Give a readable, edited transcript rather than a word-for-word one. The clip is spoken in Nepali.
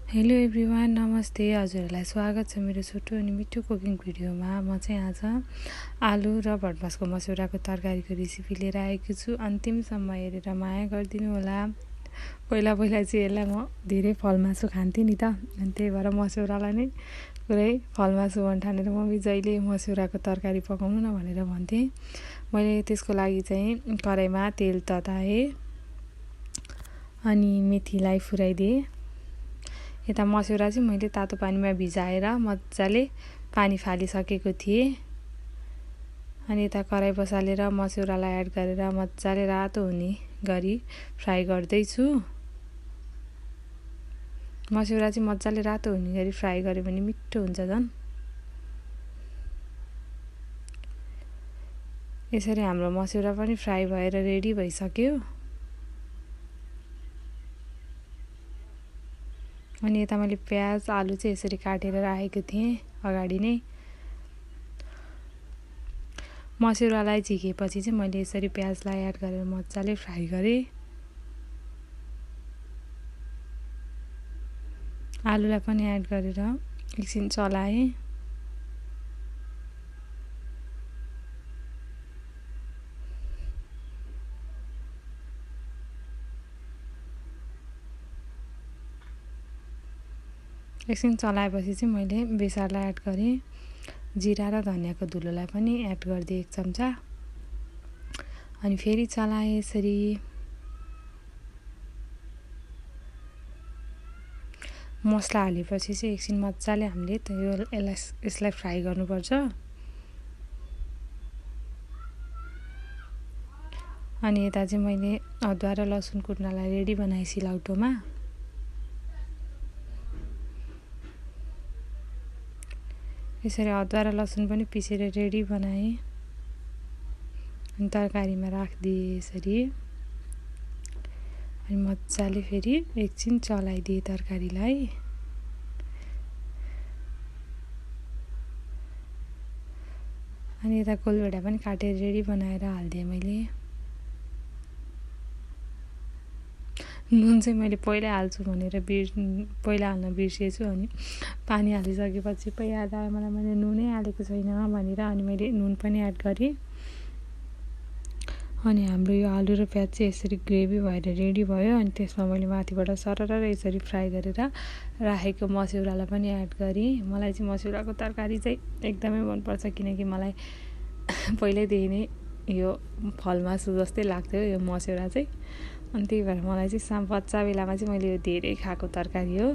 हेलो एभ्रिवान, नमस्ते। हजुरहरूलाई स्वागत छ मेरो छोटो अनि मिठो कुकिङ भिडियोमा। म चाहिँ आज आलु र भटमासको मस्यौराको तरकारीको रेसिपी लिएर आएको छु। अन्तिमसम्म हेरेर माया गरिदिनु होला। पहिला चाहिँ यसलाई म धेरै फलमासु खान्थेँ नि त, अनि त्यही भएर मस्यौरालाई नै पुरै फलमासु ठानेर मम्मी जहिले मस्यौराको तरकारी पकाउनु न भनेर भन्थेँ। मैले त्यसको लागि चाहिँ कराईमा तेल तताएँ अनि मेथीलाई फुराइदिएँ। यता मस्यौरा चाहिँ मैले तातो पानीमा भिजाएर मजाले पानी फालिसकेको थिएँ। अनि यता कराई बसालेर मस्यौरालाई एड गरेर मजाले रातो हुने गरी फ्राई गर्दैछु। मस्यौरा चाहिँ मजाले रातो हुने गरी फ्राई गऱ्यो भने मिठो हुन्छ झन्। यसरी हाम्रो मस्यौरा पनि फ्राई भएर रेडी भइसक्यो। अनि यता मैले प्याज आलु चाहिँ यसरी काटेर राखेको थिएँ अगाडि नै। मस्यौरालाई झिकेपछि चाहिँ मैले यसरी प्याजलाई एड गरेर मजाले फ्राई गरेँ। आलुलाई पनि एड गरेर एकछिन चलाएँ। एकछिन चलाएपछि चाहिँ मैले बेसारलाई एड गरेँ। जिरा र धनियाँको धुलोलाई पनि एड गरिदिएँ 1 चम्चा। अनि फेरि चलाएँ यसरी। मसला हालेपछि चाहिँ एकछिन मजाले हामीले यसलाई फ्राई गर्नुपर्छ। अनि यता चाहिँ मैले अदुवा र लसुन कुट्नलाई रेडी बनाएँ सिलौटोमा। यसरी अदुवा र लसुन पनि पिसेर रेडी बनाएँ। अनि तरकारीमा राखिदिएँ यसरी। अनि मजाले फेरि एकछिन चलाइदिएँ तरकारीलाई। अनि यता कोलभेडा पनि काटेर रेडी बनाएर हालिदिएँ मैले। नुन चाहिँ मैले पहिल्यै हाल्छु भनेर पहिला हाल्न बिर्सेछु। अनि पानी हालिसकेपछि पो याद आयो मलाई, मैले नुनै हालेको छैन भनेर। अनि मैले नुन पनि एड गरेँ। अनि हाम्रो यो आलु र प्याज चाहिँ यसरी ग्रेभी भएर रेडी भयो। अनि त्यसमा मैले माथिबाट सरर यसरी फ्राई गरेर राखेको मस्यौरालाई पनि एड गरेँ। मलाई चाहिँ मस्यौराको तरकारी चाहिँ एकदमै मनपर्छ, किनकि मलाई पहिल्यैदेखि नै यो फलमासु जस्तै लाग्थ्यो यो मस्यौरा चाहिँ। अनि त्यही भएर मलाई चाहिँ बच्चा बेलामा चाहिँ मैले यो धेरै खाएको तरकारी हो।